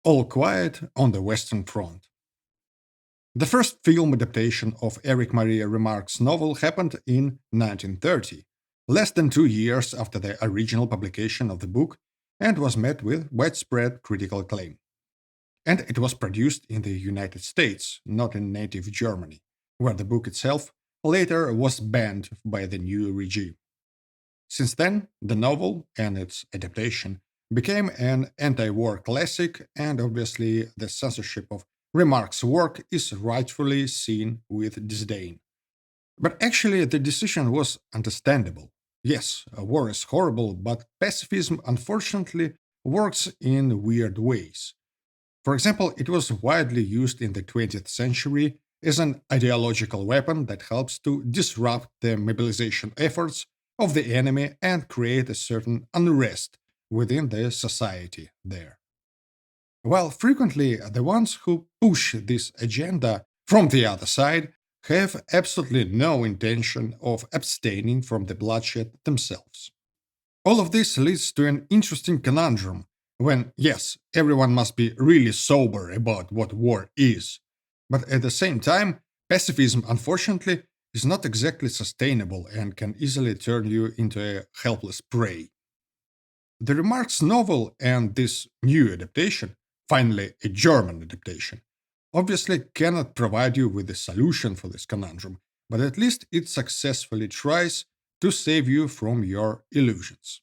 All Quiet on the Western Front. The first film adaptation of Erich Maria Remarque's novel happened in 1930, less than 2 years after the original publication of the book, and was met with widespread critical acclaim. And it was produced in the United States, not in native Germany, where the book itself later was banned by the new regime. Since then, the novel and its adaptation became an anti war classic, and obviously, the censorship of Remarque's work is rightfully seen with disdain. But actually, the decision was understandable. Yes, a war is horrible, but pacifism unfortunately works in weird ways. For example, it was widely used in the 20th century as an ideological weapon that helps to disrupt the mobilization efforts of the enemy and create a certain unrest within the society there. While frequently the ones who push this agenda from the other side have absolutely no intention of abstaining from the bloodshed themselves. All of this leads to an interesting conundrum when, yes, everyone must be really sober about what war is, but at the same time, pacifism, unfortunately, is not exactly sustainable and can easily turn you into a helpless prey. The Remarque's novel and this new adaptation, finally a German adaptation, obviously cannot provide you with a solution for this conundrum, but at least it successfully tries to save you from your illusions.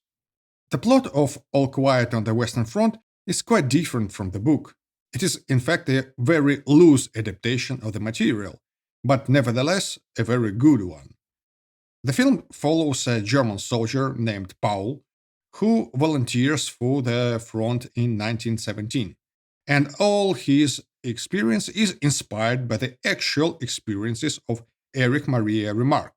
The plot of All Quiet on the Western Front is quite different from the book. It is, in fact, a very loose adaptation of the material, but nevertheless a very good one. The film follows a German soldier named Paul who volunteers for the front in 1917, and all his experience is inspired by the actual experiences of Erich Maria Remarque.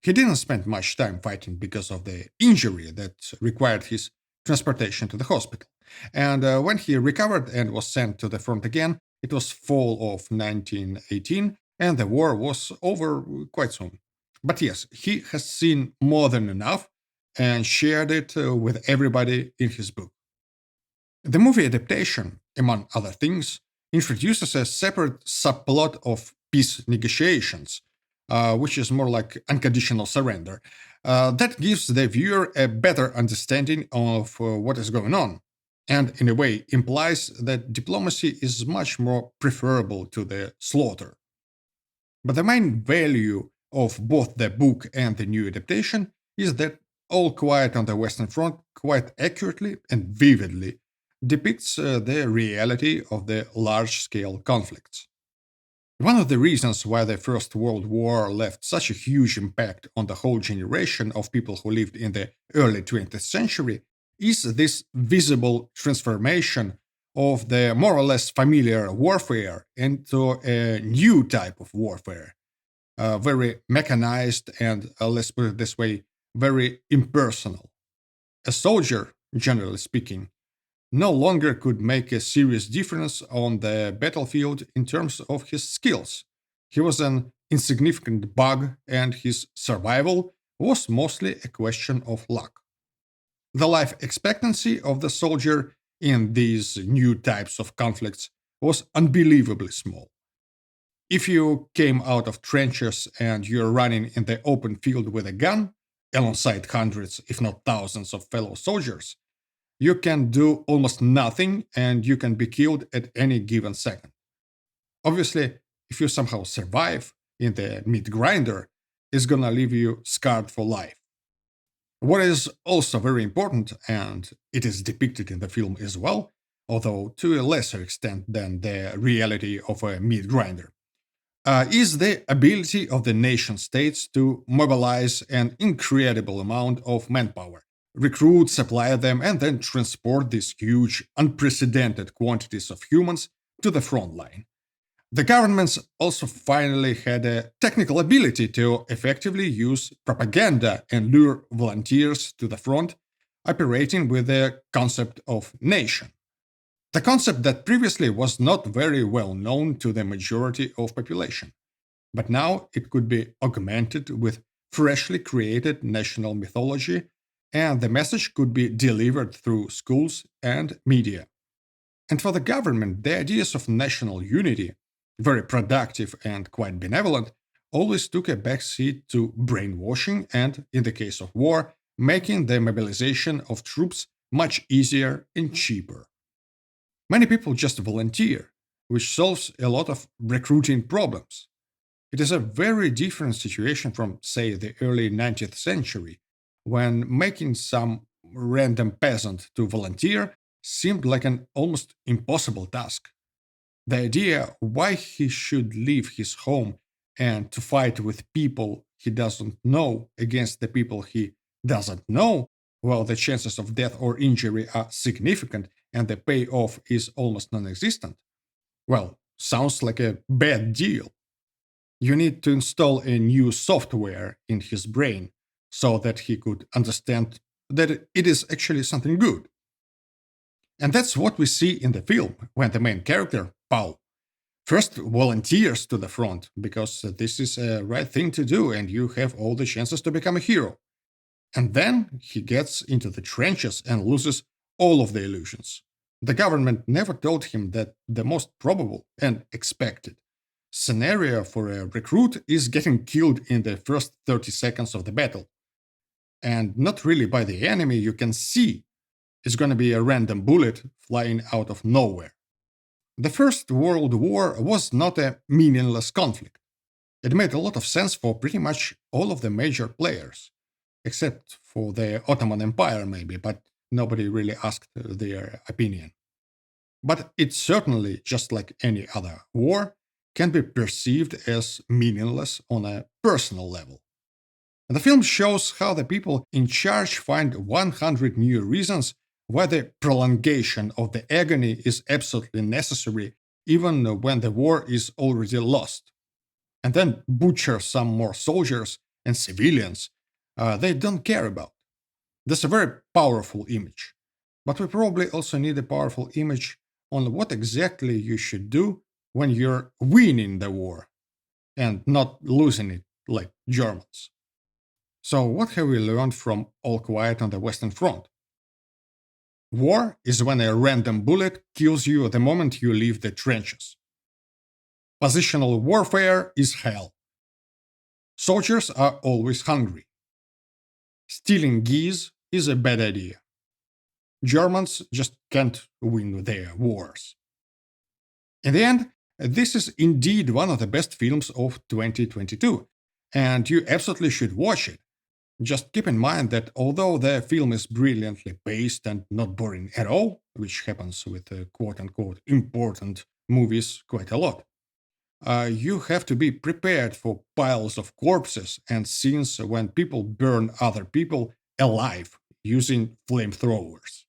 He didn't spend much time fighting because of the injury that required his transportation to the hospital. And when he recovered and was sent to the front again, it was fall of 1918, and the war was over quite soon. But yes, he has seen more than enough and shared it with everybody in his book. The movie adaptation, among other things, introduces a separate subplot of peace negotiations, which is more like unconditional surrender, that gives the viewer a better understanding of what is going on, and in a way implies that diplomacy is much more preferable to the slaughter. But the main value of both the book and the new adaptation is that All Quiet on the Western Front quite accurately and vividly depicts the reality of the large scale conflicts. One of the reasons why the First World War left such a huge impact on the whole generation of people who lived in the early 20th century is this visible transformation of the more or less familiar warfare into a new type of warfare, very mechanized and, let's put it this way, very impersonal. A soldier, generally speaking, no longer could make a serious difference on the battlefield in terms of his skills. He was an insignificant bug, and his survival was mostly a question of luck. The life expectancy of the soldier in these new types of conflicts was unbelievably small. If you came out of trenches and you're running in the open field with a gun, alongside hundreds, if not thousands, of fellow soldiers, you can do almost nothing and you can be killed at any given second. Obviously, if you somehow survive in the meat grinder, it's gonna leave you scarred for life. What is also very important, and it is depicted in the film as well, although to a lesser extent than the reality of a meat grinder, is the ability of the nation states to mobilize an incredible amount of manpower, recruit, supply them, and then transport these huge, unprecedented quantities of humans to the front line. The governments also finally had a technical ability to effectively use propaganda and lure volunteers to the front, operating with the concept of nation. The concept that previously was not very well known to the majority of population, but now it could be augmented with freshly created national mythology, and the message could be delivered through schools and media. And for the government, the ideas of national unity, very productive and quite benevolent, always took a backseat to brainwashing and, in the case of war, making the mobilization of troops much easier and cheaper. Many people just volunteer, which solves a lot of recruiting problems. It is a very different situation from, say, the early 19th century, when making some random peasant to volunteer seemed like an almost impossible task. The idea why he should leave his home and to fight with people he doesn't know against the people he doesn't know, well, the chances of death or injury are significant and the payoff is almost non existent, well, sounds like a bad deal. You need to install a new software in his brain so that he could understand that it is actually something good. And that's what we see in the film when the main character, Paul, first volunteers to the front because this is a right thing to do and you have all the chances to become a hero. And then he gets into the trenches and loses all of the illusions. The government never told him that the most probable and expected scenario for a recruit is getting killed in the first 30 seconds of the battle. And not really by the enemy you can see. It's going to be a random bullet flying out of nowhere. The First World War was not a meaningless conflict. It made a lot of sense for pretty much all of the major players, except for the Ottoman Empire, maybe, but nobody really asked their opinion. But it certainly, just like any other war, can be perceived as meaningless on a personal level. And the film shows how the people in charge find 100 new reasons why the prolongation of the agony is absolutely necessary, even when the war is already lost. And then butcher some more soldiers and civilians they don't care about. That's a very powerful image. But we probably also need a powerful image on what exactly you should do when you're winning the war and not losing it like Germans. So, what have we learned from All Quiet on the Western Front? War is when a random bullet kills you the moment you leave the trenches. Positional warfare is hell. Soldiers are always hungry. Stealing geese is a bad idea. Germans just can't win their wars. In the end, this is indeed one of the best films of 2022, and you absolutely should watch it. Just keep in mind that although the film is brilliantly paced and not boring at all, which happens with quote unquote important movies quite a lot, you have to be prepared for piles of corpses and scenes when people burn other people alive using flamethrowers.